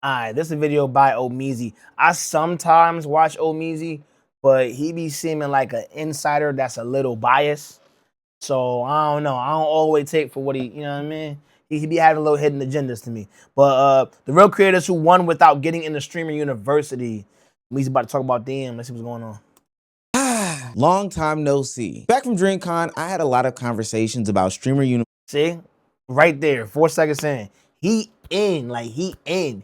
Alright, this is a video by OHMEEZY. I sometimes watch OHMEEZY, but he be seeming like an insider that's a little biased. So I don't know. I don't always take for what he, you know what I mean? He be having little hidden agendas to me. But the real creators who won without getting into streamer university, OHMEEZY about to talk about them. Let's see what's going on. Long time no see. Back from DreamCon, I had a lot of conversations about streamer university. See? Right there, 4 seconds in. He in.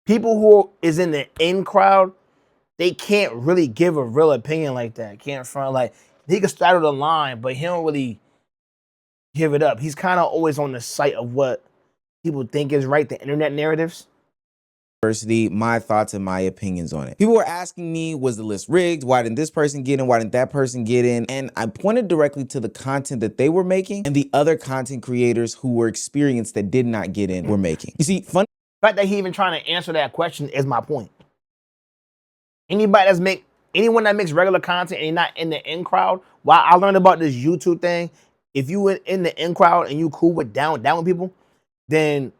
People who is in the in crowd, they can't really give a real opinion like that. Can't front like he can straddle the line, but he don't really give it up. He's kind of always on the site of what people think is right, the internet narratives. My thoughts and my opinions on it. People were asking me, was the list rigged? Why didn't this person get in? Why didn't that person get in? And I pointed directly to the content that they were making and the other content creators who were experienced that did not get in were making. You see, the fact that he even trying to answer that question is my point. Anyone that makes regular content and not in the in crowd, while I learned about this YouTube thing, if you were in the in crowd and you cool with down with people, then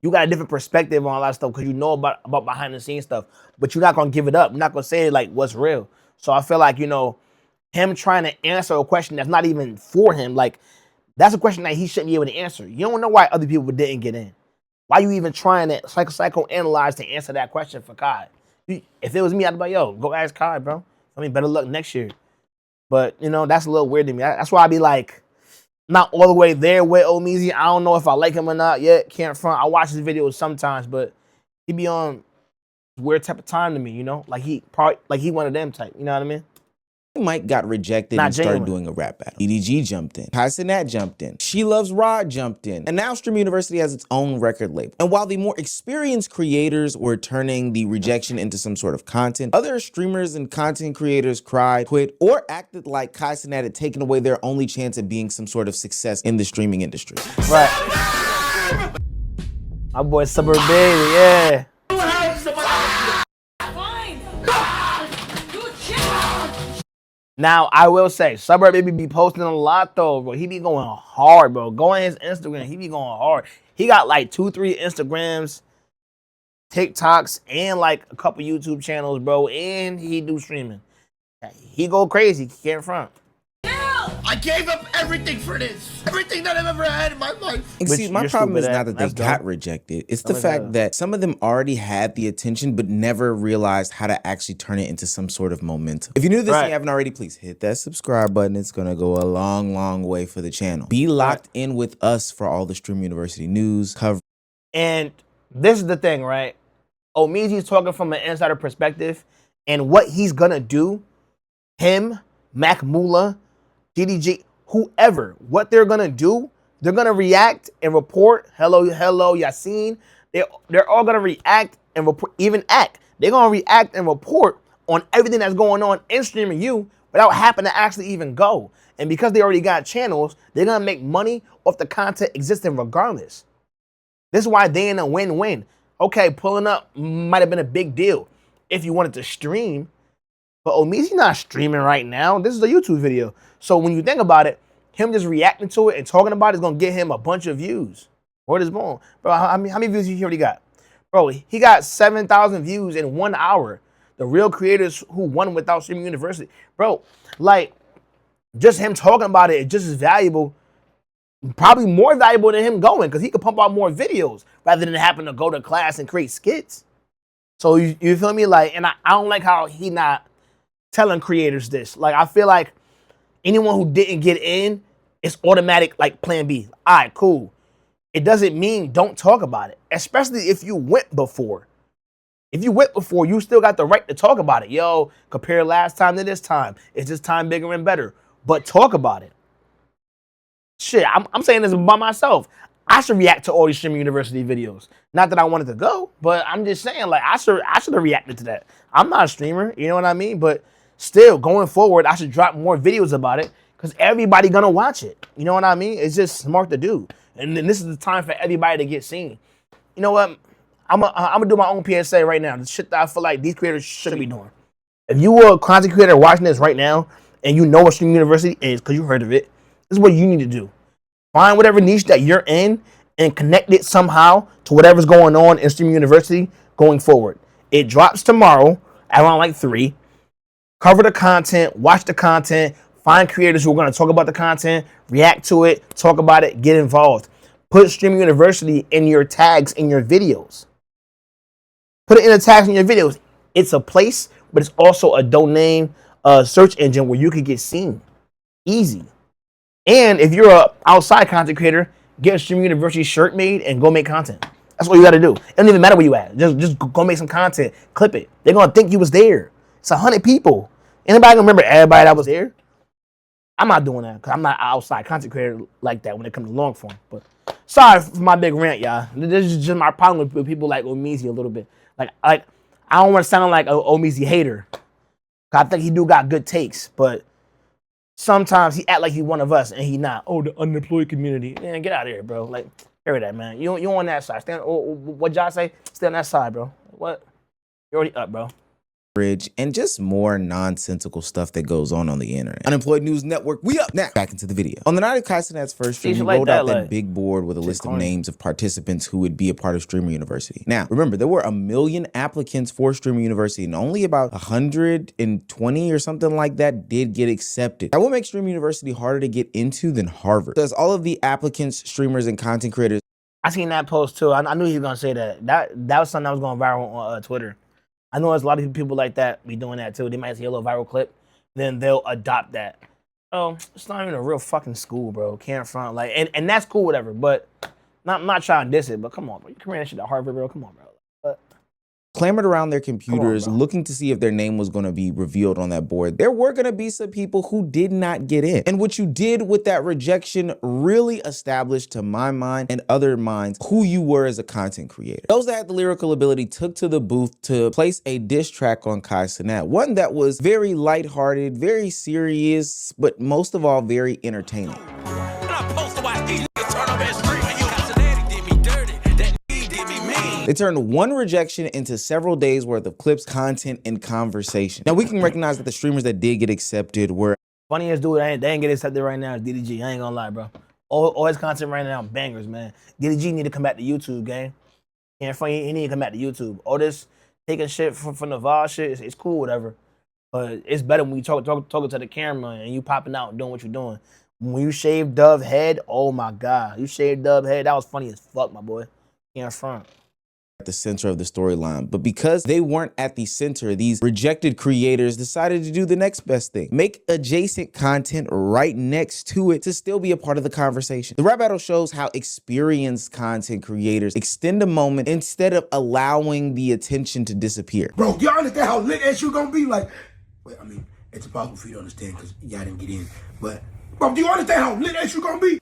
you got a different perspective on a lot of stuff because you know about behind the scenes stuff, but you're not gonna give it up. You're not gonna say like what's real. So I feel like, you know, him trying to answer a question that's not even for him, like that's a question that he shouldn't be able to answer. You don't know why other people didn't get in. Why you even trying to psychoanalyze to answer that question for Kai? If it was me, I'd be like, yo, go ask Kai, bro. I mean, better luck next year. But, you know, that's a little weird to me. That's why I be like, not all the way there with OHMEEZY. I don't know if I like him or not yet. Can't front. I watch his videos sometimes, but he be on weird type of time to me, you know? Like he one of them type, you know what I mean? Mike got rejected and started doing a rap battle. EDG jumped in. Sinat jumped in. She Loves Rod jumped in. And now Stream University has its own record label. And while the more experienced creators were turning the rejection into some sort of content, other streamers and content creators cried, quit, or acted like Sinat had taken away their only chance at being some sort of success in the streaming industry. Right. My boy Suburb Baby, yeah. Now, I will say, Suburb Baby be posting a lot, though, bro. He be going hard, bro. Go on his Instagram. He be going hard. He got, like, 2-3 Instagrams, TikToks, and, like, a couple YouTube channels, bro. And he do streaming. He go crazy. He can't front. I gave up everything for this. Everything that I've ever had in my life. And see, my problem is not that they got rejected. It's the fact that some of them already had the attention, but never realized how to actually turn it into some sort of momentum. If you're new to this and you haven't already, please hit that subscribe button. It's going to go a long, long way for the channel. Be locked in with us for all the Stream University news, coverage. And this is the thing, right? OHMEEZY's talking from an insider perspective, and what he's going to do, him, Mac Mula, DDG, whoever, what they're gonna do, they're gonna react and report. Hello, Yassine. They're all gonna react and report, even act. They're gonna react and report on everything that's going on in Streaming U without having to actually even go. And because they already got channels, they're gonna make money off the content existing regardless. This is why they in a win-win. Okay, pulling up might have been a big deal if you wanted to stream. But OHMEEZY not streaming right now. This is a YouTube video. So when you think about it, him just reacting to it and talking about it is going to get him a bunch of views. Word is born. Bro, how many views he already got? Bro, he got 7,000 views in 1 hour. The real creators who won without streaming university. Bro, like, just him talking about it is just as valuable, probably more valuable than him going, because he could pump out more videos rather than having to go to class and create skits. So you feel me? Like, and I don't like how he not telling creators this. Like, I feel like anyone who didn't get in, it's automatic, like, plan B. All right, cool. It doesn't mean don't talk about it, especially if you went before. If you went before, you still got the right to talk about it. Yo, compare last time to this time. Is this time bigger and better? But talk about it. Shit, I'm saying this by myself. I should react to all these Streaming University videos. Not that I wanted to go, but I'm just saying, like, I should have reacted to that. I'm not a streamer, you know what I mean? But still, going forward, I should drop more videos about it because everybody gonna watch it. You know what I mean? It's just smart to do. And then this is the time for everybody to get seen. You know what? I'm gonna do my own PSA right now. The shit that I feel like these creators should be doing. If you were a content creator watching this right now and you know what Streaming University is because you heard of it, this is what you need to do. Find whatever niche that you're in and connect it somehow to whatever's going on in Stream University going forward. It drops tomorrow around like 3. Cover the content, watch the content, find creators who are going to talk about the content, react to it, talk about it, get involved. Put Stream University in your tags in your videos. Put it in the tags in your videos. It's a place, but it's also a domain search engine where you can get seen. Easy. And if you're a outside content creator, get a Stream University shirt made and go make content. That's all you got to do. It don't even matter where you at. Just go make some content. Clip it. They're going to think you was there. It's 100 people. Anybody gonna remember everybody that was there? I'm not doing that because I'm not an outside content creator like that when it comes to long form. But sorry for my big rant, y'all. This is just my problem with people like OHMEEZY a little bit. Like I don't want to sound like an OHMEEZY hater. I think he do got good takes, but sometimes he act like he one of us and he not. Oh, the unemployed community. Man, get out of here, bro. Like, hear that, man. You on that side. Stand. What y'all say? Stay on that side, bro. What? You're already up, bro. And just more nonsensical stuff that goes on the internet. Unemployed News Network, we up now. Back into the video. On the night of Kai Cenat's first stream, he rolled out that big board with a list of names of participants who would be a part of Streamer University. Now, remember, there were 1 million applicants for Streamer University, and only about 120 or something like that did get accepted. That will make Streamer University harder to get into than Harvard, because all of the applicants, streamers, and content creators. I seen that post too. I knew he was gonna say that. That was something that was going viral on Twitter. I know there's a lot of people like that be doing that too. They might see a little viral clip, then they'll adopt that. Oh, it's not even a real fucking school, bro. Can't front like, and that's cool, whatever. But I'm not trying to diss it, but come on, bro. You can run that shit at Harvard, bro. Come on, bro. Clamored around their computers looking to see if their name was going to be revealed on that board. There were going to be some people who did not get in. And what you did with that rejection really established, to my mind and other minds, who you were as a content creator. Those that had the lyrical ability took to the booth to place a diss track on Kai Cenat, one that was very lighthearted, very serious, but most of all, very entertaining. They turned one rejection into several days worth of clips, content, and conversation. Now, we can recognize that the streamers that did get accepted were... Funniest dude, they ain't get accepted right now is DDG. I ain't gonna lie, bro. All his content right now, bangers, man. DDG need to come back to YouTube, gang. And he need to come back to YouTube. All this taking shit from the VAR shit, it's cool, whatever. But it's better when you talking to the camera and you popping out and doing what you're doing. When you shave Dove head, oh my God. You shaved Dove head, that was funny as fuck, my boy. In front. At the center of the storyline, but because they weren't at the center, these rejected creators decided to do the next best thing: make adjacent content right next to it to still be a part of the conversation. The rap battle shows how experienced content creators extend a moment instead of allowing the attention to disappear. Bro, y'all understand how lit that shit gonna be? Like, well, I mean, it's impossible for you to understand because y'all didn't get in, but bro, do you understand how lit that shit gonna be?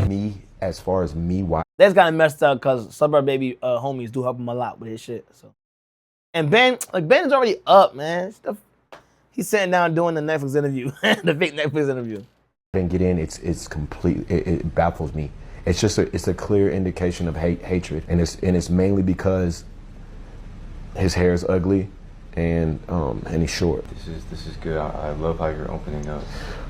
Me, as far as me, why? That's kind of messed up because Suburb Baby homies do help him a lot with his shit. So, and Ben is already up, man. He's sitting down doing the Netflix interview, the fake Netflix interview. Didn't get in. It's complete. It baffles me. It's just it's a clear indication of hatred, and it's mainly because his hair is ugly. And he's short. This is good. I love how you're opening up.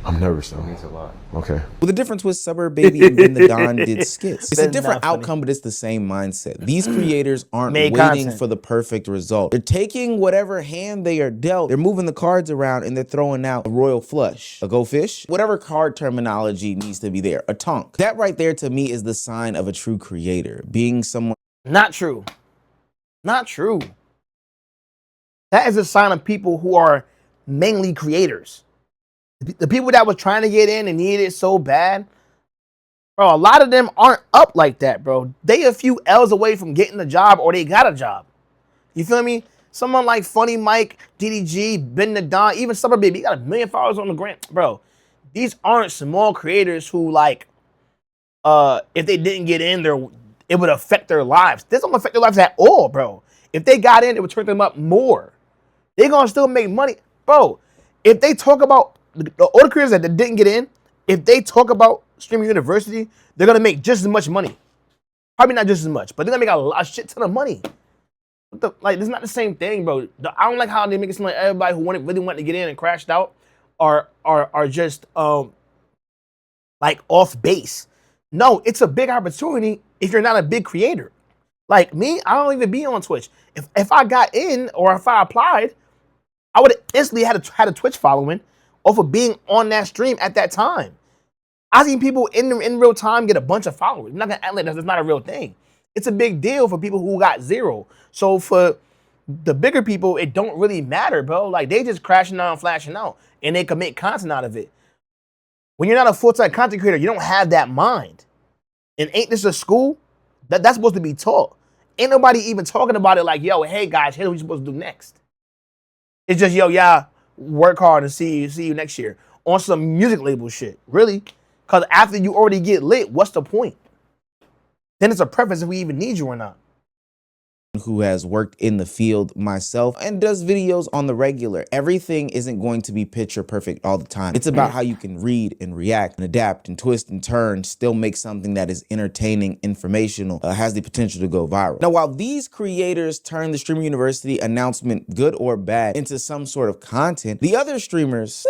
I'm nervous though. It means a lot. Okay. Well, the difference was Suburb Baby and Ben the Don did skits. It's a different outcome, but it's the same mindset. These creators aren't waiting for the perfect result. They're taking whatever hand they are dealt, they're moving the cards around, and they're throwing out a royal flush, a go fish, whatever card terminology needs to be there, a tonk. That right there to me is the sign of a true creator, being someone. Not true. Not true. That is a sign of people who are mainly creators. The people that was trying to get in and needed it so bad, bro, a lot of them aren't up like that, bro. They a few L's away from getting a job or they got a job. You feel me? Someone like Funny Mike, DDG, Ben the Don, even Suburb Baby, he got 1 million followers on the gram. Bro, these aren't small creators who like, if they didn't get in, it would affect their lives. This don't affect their lives at all, bro. If they got in, it would turn them up more. They're going to still make money. Bro, if they talk about all the creators that didn't get in, if they talk about Streamer University, they're going to make just as much money. Probably not just as much, but they're going to make a shit ton of money. Like, it's not the same thing, bro. I don't like how they make it seem like everybody who really wanted to get in and crashed out are just like off base. No, it's a big opportunity if you're not a big creator. Like me, I don't even be on Twitch. If I got in or if I applied, I would have instantly had a Twitch following off of being on that stream at that time. I've seen people in real time get a bunch of followers. I'm not gonna act like that's not a real thing. It's a big deal for people who got zero. So for the bigger people, it don't really matter, bro. Like, they just crashing out and flashing out, and they can make content out of it. When you're not a full-time content creator, you don't have that mind. And ain't this a school? That's supposed to be taught. Ain't nobody even talking about it like, yo, hey guys, here's what you're supposed to do next. It's just, yo, yeah, work hard and see you next year. On some music label shit. Really? Because after you already get lit, what's the point? Then it's a preference if we even need you or not. Who has worked in the field myself and does videos on the regular. Everything isn't going to be picture perfect all the time. It's about how you can read and react and adapt and twist and turn, still make something that is entertaining, informational, has the potential to go viral. Now, while these creators turn the Streamer University announcement, good or bad, into some sort of content, the other streamers,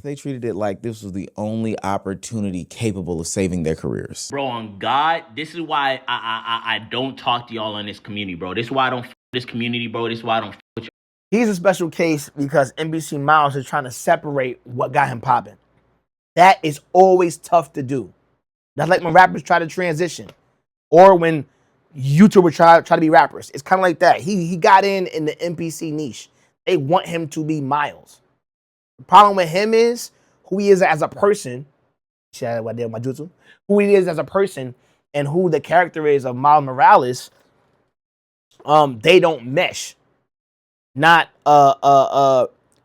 they treated it like this was the only opportunity capable of saving their careers. Bro, on God, this is why I don't talk to y'all on this community, bro. This is why I don't f this community, bro. This is why I don't f with y'all. He's a special case because NBC Miles is trying to separate what got him popping. That is always tough to do. That's like when rappers try to transition, or when YouTubers try to be rappers. It's kind of like that. He got in the NPC niche. They want him to be Miles. The problem with him is who he is as a person. Who he is as a person and who the character is of Miles Morales. They don't mesh. Not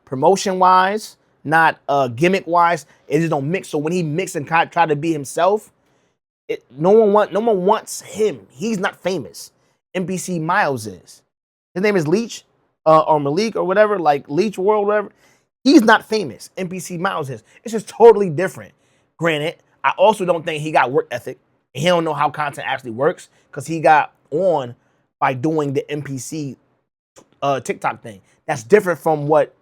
promotion wise, not gimmick wise. It just don't mix. So when he mix and try to be himself, no one wants him. He's not famous. NBC Miles is. His name is Leech or Malik or whatever, like Leech World, whatever. He's not famous. NBC Miles is. It's just totally different. Granted, I also don't think he got work ethic. And he don't know how content actually works because he got on by doing the NPC TikTok thing. That's different from what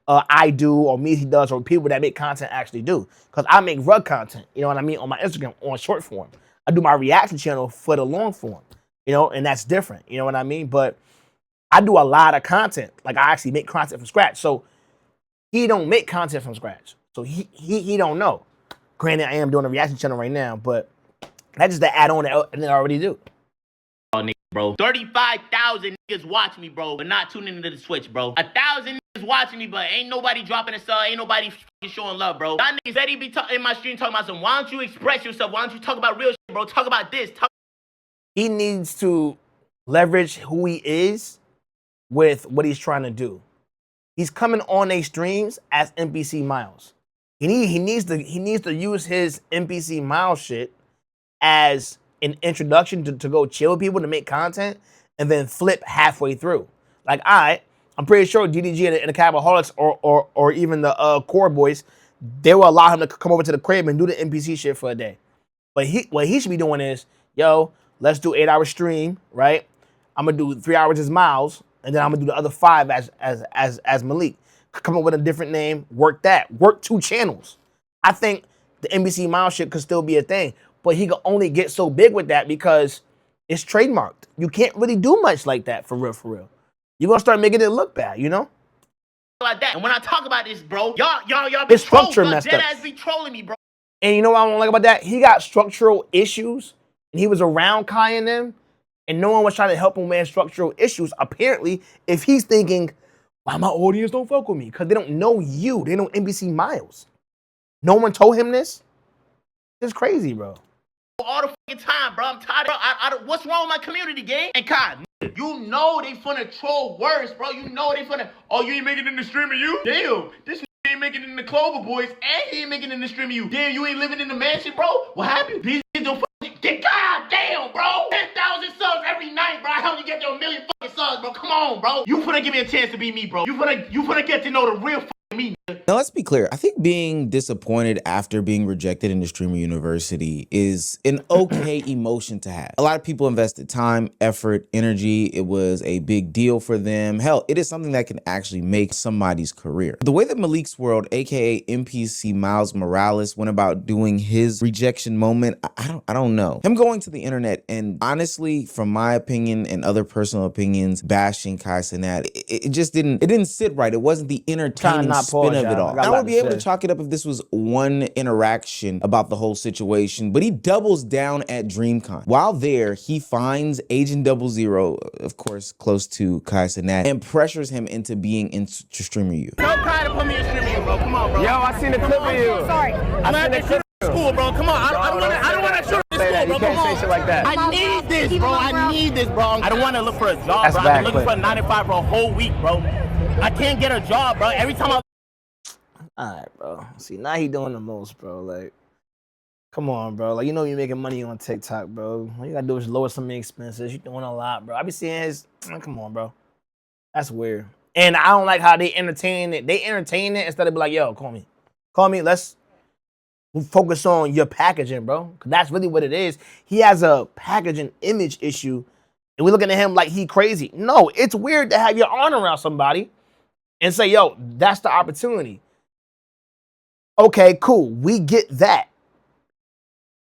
I do or Meezy does or people that make content actually do. Because I make rug content, you know what I mean, on my Instagram, on short form. I do my reaction channel for the long form, you know, and that's different, you know what I mean? But I do a lot of content. Like, I actually make content from scratch. So he don't make content from scratch. So he don't know. Granted, I am doing a reaction channel right now, but that's just the add-on that I already do. Bro, 35,000 niggas watch me, bro, but not tuning into the Switch, bro. 1,000 niggas watching me, but ain't nobody dropping a sub, ain't nobody showing love, bro. Y'all niggas steady be in my stream talking about some, why don't you express yourself? Why don't you talk about real shit, bro? Talk about this. He needs to leverage who he is with what he's trying to do. He's coming on a streams as NPC Miles. He needs to use his NPC Miles shit as an introduction to go chill with people to make content and then flip halfway through. Like, I'm pretty sure DDG and the Cabaholics or even the Core Boys, they will allow him to come over to the crib and do the NPC shit for a day. But what he should be doing is, yo, let's do 8-hour stream, right? I'm gonna do 3 hours as Miles, and then I'm gonna do the other 5 as Malik. Come up with a different name, work that. Work 2 channels. I think the NBC Miles shit could still be a thing, but he could only get so big with that because it's trademarked. You can't really do much like that for real. You're gonna start making it look bad, you know? Like that. And when I talk about this, bro, y'all be trolling. Y'all dead ass be trolling me, bro. And you know what I don't like about that? He got structural issues, and he was around Kai and them, and no one was trying to help him with structural issues. Apparently, if he's thinking, why my audience don't fuck with me? Because they don't know you. They know NBC Miles. No one told him this? It's crazy, bro. All the fucking time, bro. I'm tired. Bro, what's wrong with my community, gang? And Kai, you know they finna troll worse, bro. You know they finna, oh, you ain't making it in the stream of you? Damn, this ain't making it in the Clover Boys, and he ain't making it in the stream of you. Damn, you ain't living in the mansion, bro? What happened? These don't fucking, god damn, bro. 10,000 subs every night, bro. How you get to 1 million fucking subs, bro? Come on, bro. You finna give me a chance to be me, bro. You finna get to know the real fucking me. Now, let's be clear. I think being disappointed after being rejected into Streamer University is an okay emotion to have. A lot of people invested time, effort, energy. It was a big deal for them. Hell, it is something that can actually make somebody's career. The way that Malik's World, a.k.a. NPC Miles Morales, went about doing his rejection moment, I don't know. Him going to the internet and honestly, from my opinion and other personal opinions, bashing Kai Cenat, it just didn't sit right. It wasn't the entertaining spin of it all. I would be able to chalk it up if this was one interaction about the whole situation, but he doubles down at DreamCon. While there, he finds Agent 00, of course, close to Kai Cenat, and pressures him into being into Streamer U. Tell Kai to put me in Streamer U, bro. Come on, bro. Yo, I seen the clip of you. Sorry. I'm at the shoot school, bro. Come on. I don't want to shoot this school, bro. You can't say shit like that. I need this, bro. I need this, bro. I don't want to look for a job, bro. I've been looking for a 9 to 5 for a whole week, bro. I can't get a job, bro. Every time I... Alright, bro. See, now he doing the most, bro. Like, come on, bro. Like, you know you're making money on TikTok, bro. All you gotta do is lower some of the expenses. You're doing a lot, bro. I be seeing his... Come on, bro. That's weird. And I don't like how they entertain it. They entertain it instead of be like, yo, call me. Call me. Let's focus on your packaging, bro. Because that's really what it is. He has a packaging image issue. And we're looking at him like he crazy. No, it's weird to have your arm around somebody and say, yo, that's the opportunity. Okay, cool. We get that.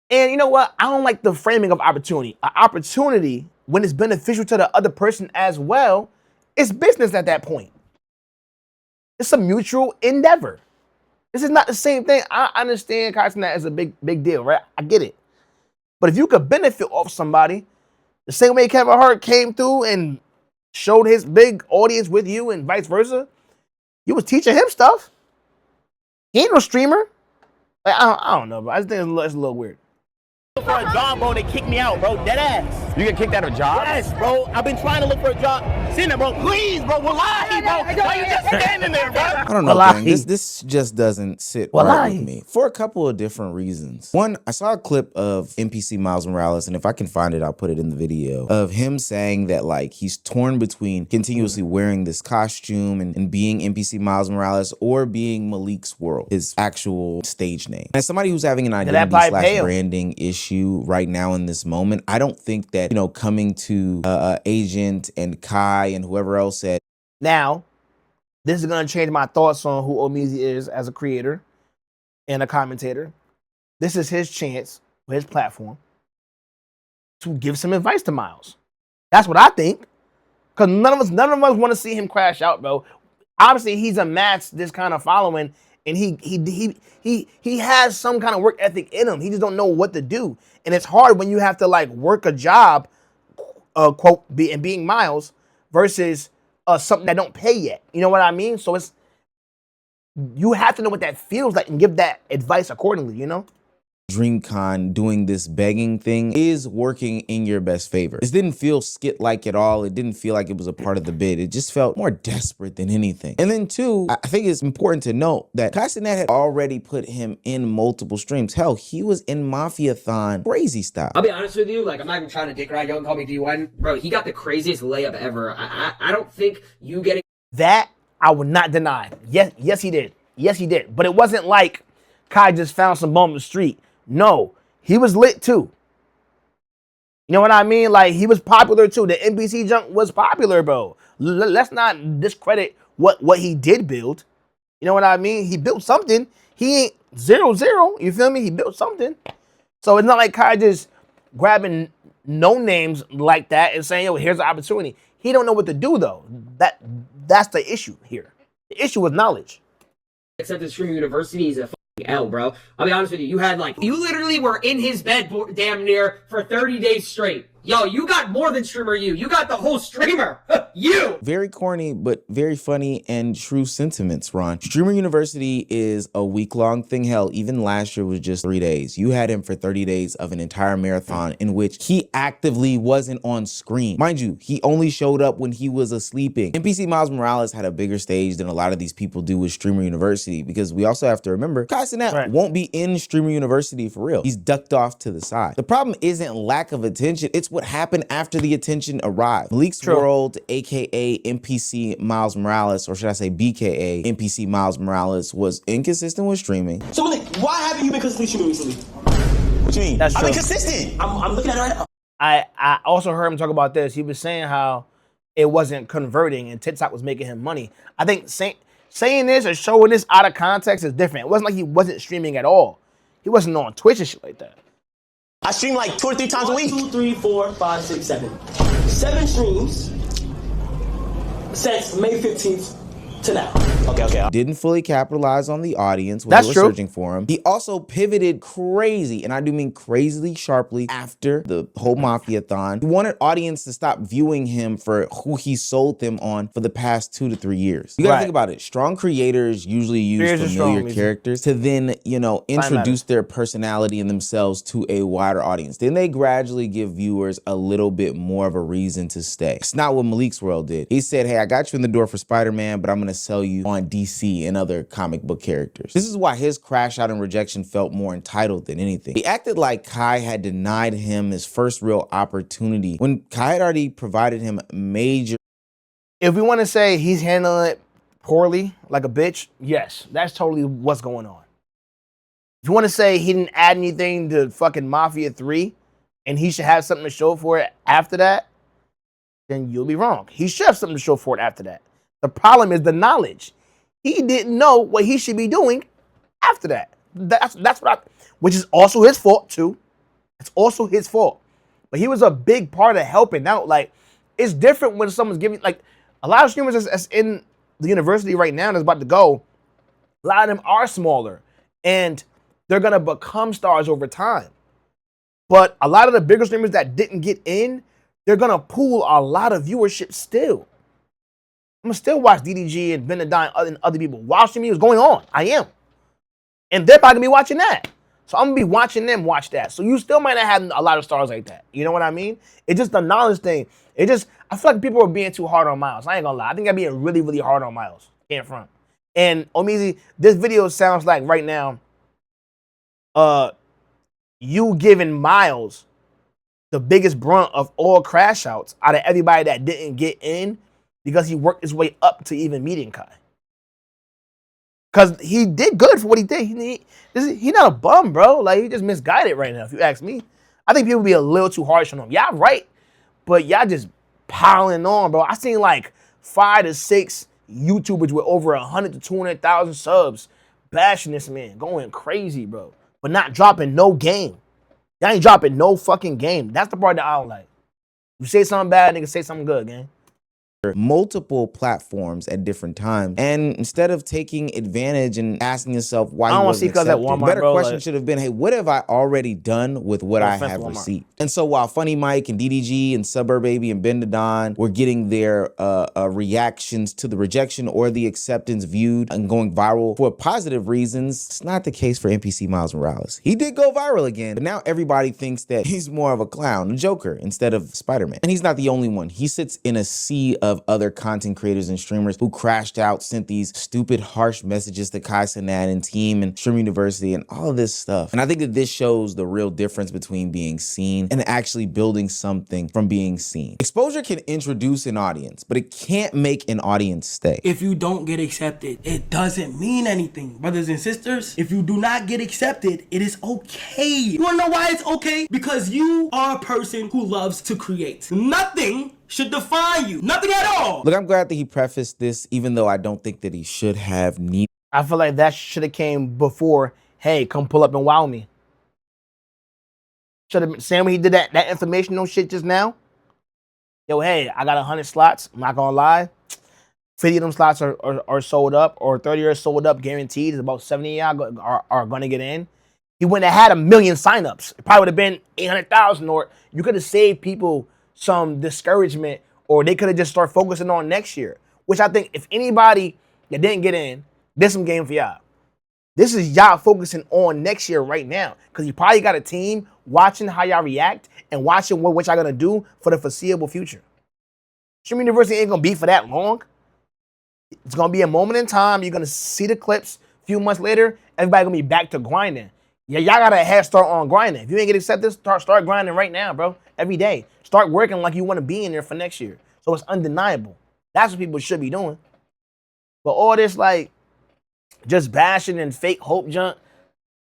And you know what? I don't like the framing of opportunity. An opportunity, when it's beneficial to the other person as well, it's business at that point. It's a mutual endeavor. This is not the same thing. I understand Kai Cenat is a big deal, right? I get it. But if you could benefit off somebody, the same way Kevin Hart came through and showed his big audience with you and vice versa, you was teaching him stuff. He ain't no streamer. Like, I don't know, bro. I just think it's a little weird. For a job, bro, they kicked me out, bro. Dead ass. You get kicked out of a job? Yes, bro. I've been trying to look for a job. Seen it, bro. Please, bro. Wallahi, bro. Why you just standing there, bro? I don't know, man. This just doesn't sit right with me for a couple of different reasons. One, I saw a clip of NPC Miles Morales, and if I can find it, I'll put it in the video, of him saying that, like, he's torn between continuously wearing this costume and being NPC Miles Morales or being Malik's World, his actual stage name. As somebody who's having an identity / branding issue right now in this moment, I don't think that, you know, coming to Agent and Kai and whoever else said, now, this is going to change my thoughts on who OHMEEZY is as a creator and a commentator. This is his chance with his platform to give some advice to Miles. That's what I think. Because none of us want to see him crash out, bro. Obviously, he's amassed this kind of following, and he has some kind of work ethic in him. He just don't know what to do. And it's hard when you have to, like, work a job, quote, being Miles, versus something that don't pay yet. You know what I mean? So you have to know what that feels like and give that advice accordingly, you know? DreamCon doing this begging thing is working in your best favor. This didn't feel skit-like at all. It didn't feel like it was a part of the bid. It just felt more desperate than anything. And then two, I think it's important to note that Kai Cenat had already put him in multiple streams. Hell, he was in Mafia-thon crazy style. I'll be honest with you, like, I'm not even trying to dick ride. Y'all can call me D1. Bro, he got the craziest layup ever. I don't think you getting... That, I would not deny. Yes, he did. Yes, he did. But it wasn't like Kai just found some bum in the street. No, he was lit too. You know what I mean? Like, he was popular too. The NPC junk was popular, bro. Let's not discredit what he did build. You know what I mean? He built something. He ain't 0-0. You feel me? He built something. So it's not like Kai just grabbing no names like that and saying, yo, here's the opportunity. He don't know what to do though. That's the issue here. The issue was knowledge. Except the Streamer University is a L, bro. I'll be honest with you. You had, like, you literally were in his bed damn near for 30 days straight. Yo, you got more than Streamer U. You got the whole streamer. You! Very corny, but very funny and true sentiments, Ron. Streamer University is a week-long thing. Hell, even last year was just 3 days. You had him for 30 days of an entire marathon in which he actively wasn't on screen. Mind you, he only showed up when he was sleeping. NPC Miles Morales had a bigger stage than a lot of these people do with Streamer University, because we also have to remember, Kai Cenat won't be in Streamer University for real. He's ducked off to the side. The problem isn't lack of attention. It's what happened after the attention arrived. Malik's World, a.k.a. NPC Miles Morales, or should I say BKA NPC Miles Morales, was inconsistent with streaming. So Malik, why haven't you been consistently streaming recently? What you mean? That's true. I've been consistent. I'm looking at it right now. I also heard him talk about this. He was saying how it wasn't converting and TikTok was making him money. I think saying this or showing this out of context is different. It wasn't like he wasn't streaming at all. He wasn't on Twitch and shit like that. I stream like 2 or 3 times a week. 1, 2, 3, 4, 5, 6, 7. 7 streams since May 15th to now. Okay. Didn't fully capitalize on the audience when they were searching for him. He also pivoted crazy, and I do mean crazily sharply, after the whole Mafia-thon. He wanted audience to stop viewing him for who he sold them on for the past 2 to 3 years. You gotta think about it. Strong creators usually use familiar characters to then, you know, introduce their personality and themselves to a wider audience. Then they gradually give viewers a little bit more of a reason to stay. It's not what Malik's World did. He said, hey, I got you in the door for Spider-Man, but I'm gonna sell you on DC and other comic book characters. This is why his crash out and rejection felt more entitled than anything. He acted like Kai had denied him his first real opportunity when Kai had already provided him major. If we want to say he's handling it poorly, like a bitch, yes, that's totally what's going on. If you want to say he didn't add anything to fucking Mafia 3 and he should have something to show for it after that, then you'll be wrong. He should have something to show for it after that. The problem is the knowledge. He didn't know what he should be doing after that. That's which is also his fault too. It's also his fault. But he was a big part of helping out. Like, it's different when someone's giving, like, a lot of streamers that's in the university right now that's about to go, a lot of them are smaller and they're gonna become stars over time. But a lot of the bigger streamers that didn't get in, they're gonna pull a lot of viewership still. I'm gonna still watch DDG and Benadine and other people watching me. What's going on? I am. And they're probably gonna be watching that. So I'm gonna be watching them watch that. So you still might not have a lot of stars like that. You know what I mean? It's just the knowledge thing. I feel like people are being too hard on Miles. I ain't gonna lie. I think I'm being really, really hard on Miles. Can't front. And OHMEEZY, this video sounds like right now, you giving Miles the biggest brunt of all crash outs out of everybody that didn't get in, because he worked his way up to even meeting Kai. Because he did good for what he did. He not a bum, bro. Like, he just misguided right now, if you ask me. I think people be a little too harsh on him. Y'all right, but y'all just piling on, bro. I seen like 5 to 6 YouTubers with over 100 to 200,000 subs bashing this man, going crazy, bro. But not dropping no game. Y'all ain't dropping no fucking game. That's the part that I don't like. You say something bad, nigga, say something good, gang. Multiple platforms at different times, and instead of taking advantage and asking yourself why I you wasn't accepted, at Walmart, better bro, question like, should have been, hey, what have I already done with what I have received? And so while Funny Mike and DDG and Suburb Baby and Benadine were getting their reactions to the rejection or the acceptance viewed and going viral for positive reasons, it's not the case for NPC Miles Morales. He did go viral again, but now everybody thinks that he's more of a clown, a Joker, instead of Spider-Man. And he's not the only one. He sits in a sea of other content creators and streamers who crashed out, sent these stupid, harsh messages to Kai Cenat and team and Stream University and all of this stuff. And I think that this shows the real difference between being seen and actually building something from being seen. Exposure can introduce an audience, but it can't make an audience stay. If you don't get accepted, it doesn't mean anything. Brothers and sisters, if you do not get accepted, it is okay. You wanna know why it's okay? Because you are a person who loves to create. Nothing should define you. Nothing at all. Look, I'm glad that he prefaced this, even though I don't think that he should have needed. I feel like that should have came before, hey, come pull up and wow me. Should have been saying when he did that informational shit just now. Yo, hey, I got 100 slots. I'm not gonna lie. 50 of them slots are sold up, or 30 are sold up, guaranteed. There's about 70 of y'all are gonna get in. He wouldn't have had 1 million signups. It probably would have been 800,000, or you could have saved people some discouragement, or they could have just started focusing on next year. Which I think if anybody that didn't get in, this some game for y'all. This is y'all focusing on next year right now, because you probably got a team watching how y'all react and watching what y'all gonna do for the foreseeable future. Stream University ain't gonna be for that long. It's gonna be a moment in time. You're gonna see the clips. A few months later, everybody gonna be back to grinding. Yeah, y'all got a head start on grinding. If you ain't get accepted, start grinding right now, bro. Every day. Start working like you want to be in there for next year. So it's undeniable. That's what people should be doing. But all this like just bashing and fake hope junk,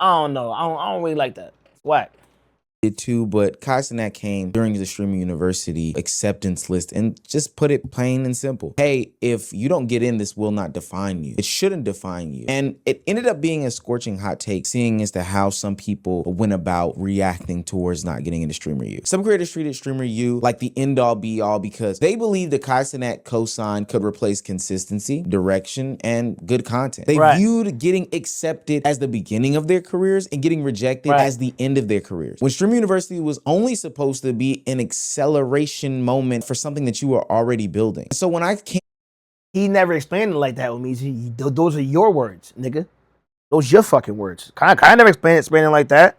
I don't know. I don't really like that. It's whack. Too, but Kai Cenat came during the Streaming University acceptance list and just put it plain and simple. Hey, if you don't get in, this will not define you. It shouldn't define you. And it ended up being a scorching hot take, seeing as to how some people went about reacting towards not getting into Streamer U. Some creators treated Streamer U like the end all be all because they believed the Kai Cenat cosign could replace consistency, direction, and good content. They viewed getting accepted as the beginning of their careers and getting rejected as the end of their careers. When Streamer University was only supposed to be an acceleration moment for something that you were already building. So when I came, he never explained it like that, OHMEEZY. Those are your words, nigga. Those your fucking words. Kai never explained it like that.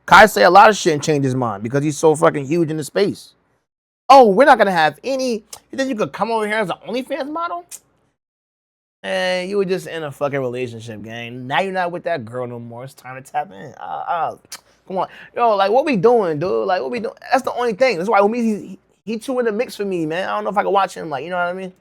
Kai say a lot of shit and change his mind because he's so fucking huge in the space. Oh, we're not gonna have any. You think you could come over here as an OnlyFans model? And you were just in a fucking relationship, gang. Now you're not with that girl no more. It's time to tap in. Come on. Yo, like, what we doing, dude? Like, what we doing? That's the only thing. That's why OHMEEZY, he too in the mix for me, man. I don't know if I can watch him, like, you know what I mean?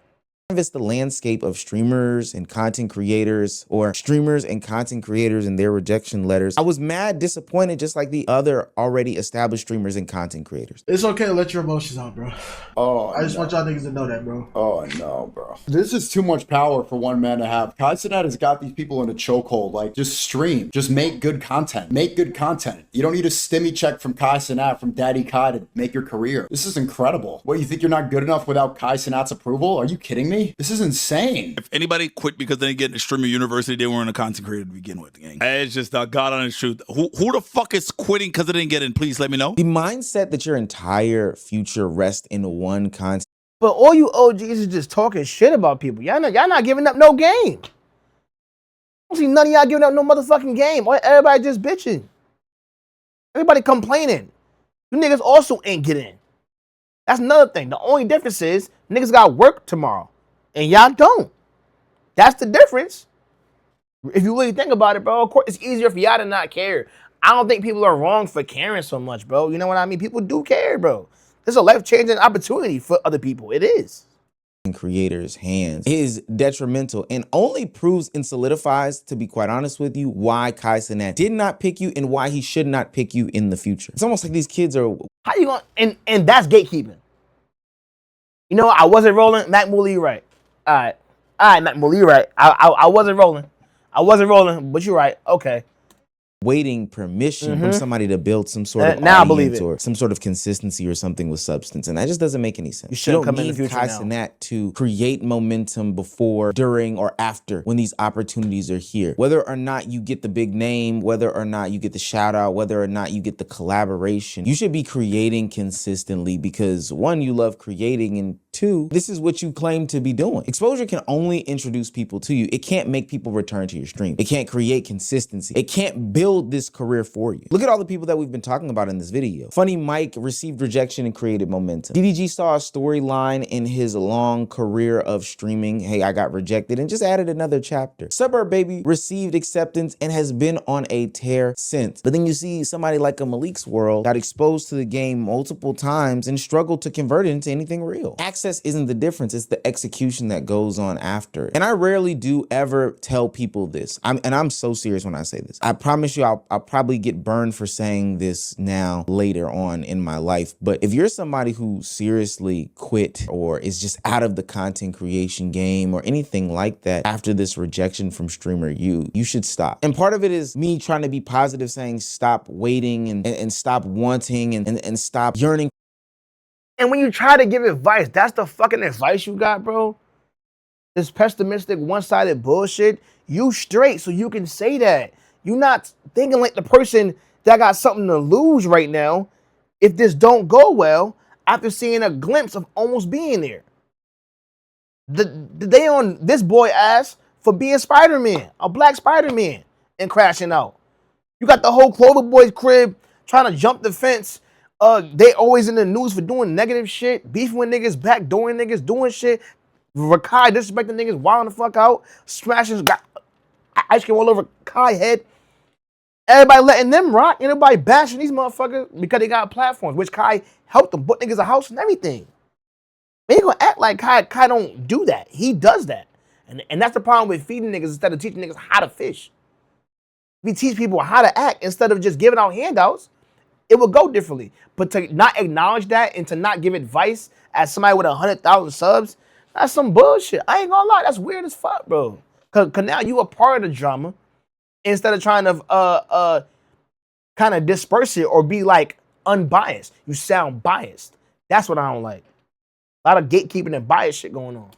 Canvas the landscape of streamers and content creators, or streamers and content creators and their rejection letters, I was mad disappointed, just like the other already established streamers and content creators. It's okay to let your emotions out, bro. Oh, I just want y'all niggas to know that, bro. Oh no, bro. This is too much power for one man to have. Kai Cenat has got these people in a chokehold. Like, just stream. Just make good content. Make good content. You don't need a stimmy check from Kai Cenat, from Daddy Kai, to make your career. This is incredible. What, you think you're not good enough without Kai Cenat's approval? Are you kidding me? This is insane. If anybody quit because they didn't get into Streamer University, they weren't a content creator to begin with, gang. It's just the God honest truth. Who the fuck is quitting because they didn't get in? Please let me know. The mindset that your entire future rests in one content. But all you OGs is just talking shit about people. Y'all not giving up no game. I don't see none of y'all giving up no motherfucking game. Everybody just bitching. Everybody complaining. You niggas also ain't get in. That's another thing. The only difference is niggas got work tomorrow. And y'all don't. That's the difference. If you really think about it, bro, of course it's easier for y'all to not care. I don't think people are wrong for caring so much, bro. You know what I mean? People do care, bro. This is a life-changing opportunity for other people. It is. In creators' hands is detrimental and only proves and solidifies, to be quite honest with you, why Kai Cenat did not pick you and why he should not pick you in the future. It's almost like these kids are... How you going... And that's gatekeeping. You know, I wasn't rolling. Mac Mooley, you right. All right, Mac Mooley, you right. I wasn't rolling. But you're right. Okay. Waiting permission from somebody to build some sort of now audience or some sort of consistency or something with substance, and that just doesn't make any sense. You don't need Kai Cenat to create momentum before, during, or after when these opportunities are here. Whether or not you get the big name, whether or not you get the shout out, whether or not you get the collaboration, you should be creating consistently because one, you love creating, and two, this is what you claim to be doing. Exposure can only introduce people to you. It can't make people return to your stream. It can't create consistency. It can't build this career for you. Look at all the people that we've been talking about in this video. Funny Mike received rejection and created momentum. DDG saw a storyline in his long career of streaming. Hey, I got rejected and just added another chapter. Suburb Baby received acceptance and has been on a tear since. But then you see somebody like a Malik's World got exposed to the game multiple times and struggled to convert it into anything real. Access isn't the difference, it's the execution that goes on after. And I rarely do ever tell people this. I'm so serious when I say this. I promise you I'll probably get burned for saying this now later on in my life. But if you're somebody who seriously quit or is just out of the content creation game or anything like that after this rejection from Streamer U, you should stop. And part of it is me trying to be positive, saying stop waiting and stop wanting and stop yearning. And when you try to give advice, that's the fucking advice you got, bro. This pessimistic, one-sided bullshit. You straight so you can say that. You not thinking like the person that got something to lose right now if this don't go well after seeing a glimpse of almost being there. They on this boy ass for being Spider-Man, a black Spider-Man, and crashing out. You got the whole Clover Boy's crib trying to jump the fence. They always in the news for doing negative shit, beefing with niggas, backdooring niggas, doing shit. Rakai disrespecting niggas, wilding the fuck out, smashing, got ice cream all over Kai head. Everybody letting them rock. Ain't nobody bashing these motherfuckers because they got platforms, which Kai helped them put niggas a house and everything. They ain't gonna act like Kai don't do that. He does that. And that's the problem with feeding niggas instead of teaching niggas how to fish. We teach people how to act instead of just giving out handouts, it would go differently. But to not acknowledge that and to not give advice as somebody with 100,000 subs, that's some bullshit. I ain't gonna lie, that's weird as fuck, bro. Cause now you a part of the drama instead of trying to kind of disperse it or be like unbiased. You sound biased. That's what I don't like. A lot of gatekeeping and bias shit going on.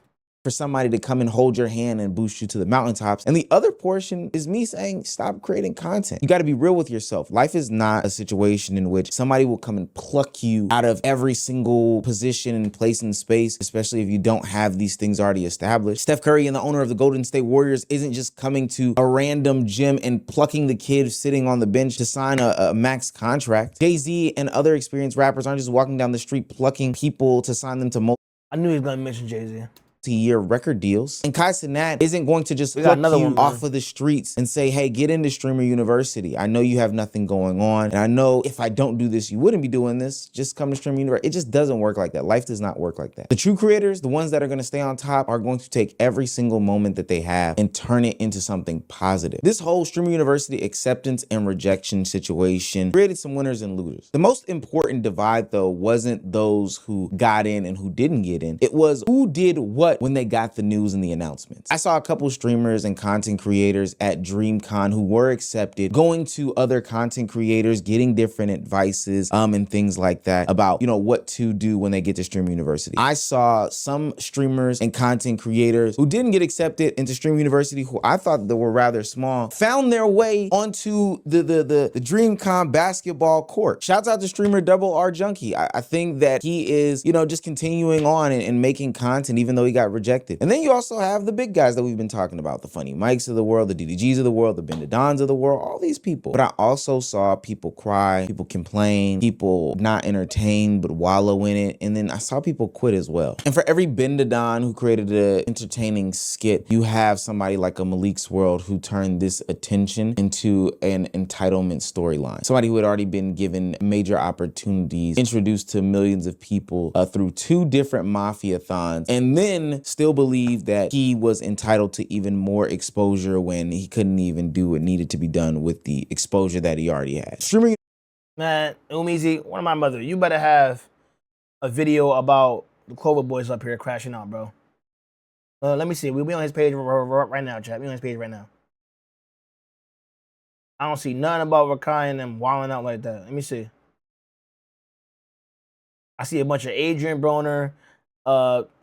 For somebody to come and hold your hand and boost you to the mountaintops. And the other portion is me saying, stop creating content. You got to be real with yourself. Life is not a situation in which somebody will come and pluck you out of every single position and place in space, especially if you don't have these things already established. Steph Curry and the owner of the Golden State Warriors isn't just coming to a random gym and plucking the kid sitting on the bench to sign a max contract. Jay-Z and other experienced rappers aren't just walking down the street plucking people to sign them to I knew he was going to mention Jay-Z. Year record deals. And Kai Cenat isn't going to just pluck you off of the streets and say, hey, get into Streamer University. I know you have nothing going on. And I know if I don't do this, you wouldn't be doing this. Just come to Streamer University. It just doesn't work like that. Life does not work like that. The true creators, the ones that are going to stay on top, are going to take every single moment that they have and turn it into something positive. This whole Streamer University acceptance and rejection situation created some winners and losers. The most important divide, though, wasn't those who got in and who didn't get in. It was who did what when they got the news and the announcements. I saw a couple streamers and content creators at DreamCon who were accepted, going to other content creators, getting different advices and things like that about, you know, what to do when they get to Streamer University. I saw some streamers and content creators who didn't get accepted into Streamer University, who I thought that were rather small, found their way onto the DreamCon basketball court. Shouts out to streamer Double R Junkie. I think that he is, you know, just continuing on and making content even though he got rejected. And then you also have the big guys that we've been talking about, the Funny Mikes of the world, the DDGs of the world, the Bendadons of the world, all these people. But I also saw people cry, people complain, people not entertain but wallow in it. And then I saw people quit as well. And for every Bendadon who created an entertaining skit, you have somebody like a Malik's World who turned this attention into an entitlement storyline. Somebody who had already been given major opportunities, introduced to millions of people through 2 different mafia-thons, and then still believed that he was entitled to even more exposure when he couldn't even do what needed to be done with the exposure that he already had. Streaming. Man, OHMEEZY, one of my mother, you better have a video about the Clover Boys up here crashing out, bro. Let me see. We'll be on his page right now, chat. We on his page right now. I don't see nothing about Rakai and them wilding out like that. Let me see. I see a bunch of Adrian Broner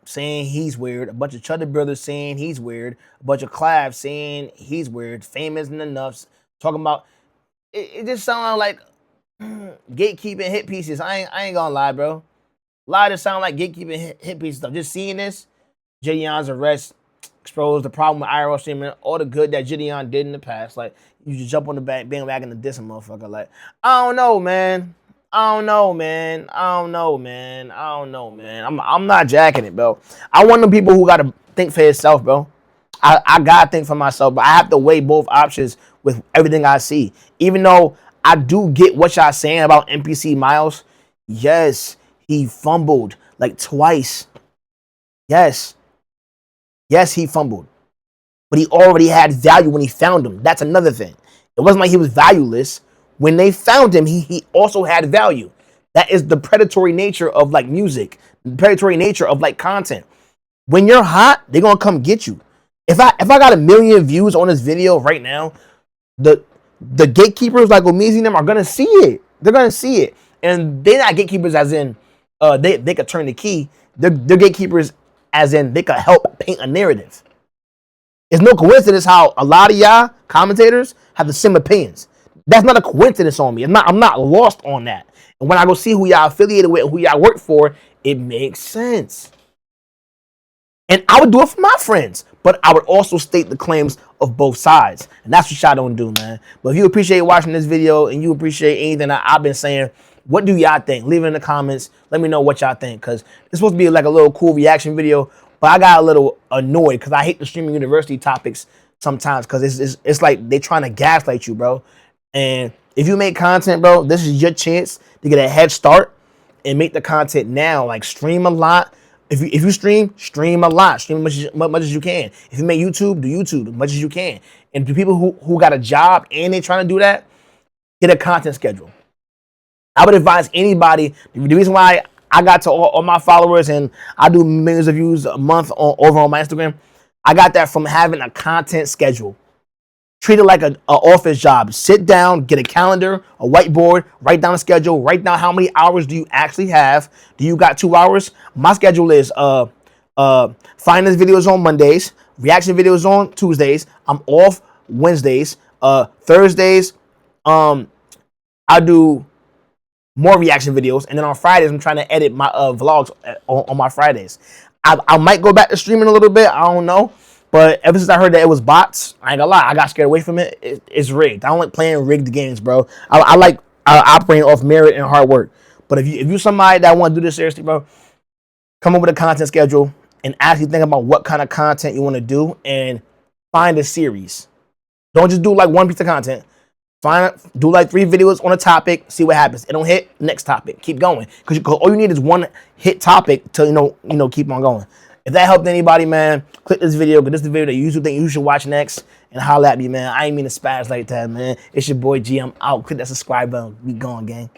saying he's weird, a bunch of Cheddar Brothers saying he's weird, a bunch of Clav saying he's weird, Famous and Enoughs talking about it just sounded like gatekeeping hit pieces. I ain't gonna lie, bro. A lot of sound like gatekeeping hit pieces stuff. Just seeing this, Gideon's arrest exposed the problem with IRL streaming, all the good that Gideon did in the past. Like, you just jump on the bandwagon and diss a motherfucker. Like, I don't know, man. I'm not jacking it, bro. I want them people who gotta think for himself, bro. I gotta think for myself, but I have to weigh both options with everything I see. Even though I do get what y'all saying about NPC Miles. Yes, he fumbled like twice. Yes, he fumbled. But he already had value when he found him. That's another thing. It wasn't like he was valueless. When they found him, he also had value. That is the predatory nature of like music, the predatory nature of like content. When you're hot, they're gonna come get you. If I got 1 million views on this video right now, the gatekeepers like OHMEEZY and them are gonna see it. They're gonna see it, and they're not gatekeepers as in they could turn the key. They're gatekeepers as in they could help paint a narrative. It's no coincidence how a lot of y'all commentators have the same opinions. That's not a coincidence on me. I'm not lost on that. And when I go see who y'all affiliated with, who y'all work for, it makes sense. And I would do it for my friends, but I would also state the claims of both sides. And that's what y'all don't do, man. But if you appreciate watching this video and you appreciate anything that I've been saying, what do y'all think? Leave it in the comments. Let me know what y'all think, because it's supposed to be like a little cool reaction video, but I got a little annoyed because I hate the Streaming University topics sometimes, because it's like they're trying to gaslight you, bro. And if you make content, bro, this is your chance to get a head start and make the content now. Like, stream a lot. If you stream a lot. Stream as much as you can. If you make YouTube, do YouTube as much as you can. And to people who got a job and they trying to do that, get a content schedule. I would advise anybody. The reason why I got to all my followers and I do millions of views a month over on my Instagram, I got that from having a content schedule. Treat it like an office job. Sit down, get a calendar, a whiteboard, write down a schedule, write down how many hours do you actually have. Do you got 2 hours? My schedule is finance videos on Mondays, reaction videos on Tuesdays. I'm off Wednesdays. Thursdays, I do more reaction videos, and then on Fridays I'm trying to edit my vlogs on my Fridays. I might go back to streaming a little bit. I don't know. But ever since I heard that it was bots, I ain't gonna lie, I got scared away from it. It's rigged. I don't like playing rigged games, bro. I like operating off merit and hard work. But if you somebody that want to do this seriously, bro, come up with a content schedule and actually think about what kind of content you want to do and find a series. Don't just do like one piece of content. Do like 3 videos on a topic, see what happens. It don't hit, next topic. Keep going. Because all you need is one hit topic to you know keep on going. If that helped anybody, man, click this video, because this is the video that you think you should watch next, and holla at me, man. I ain't mean to spaz like that, man. It's your boy G. I'm out. Click that subscribe button. We gone, gang.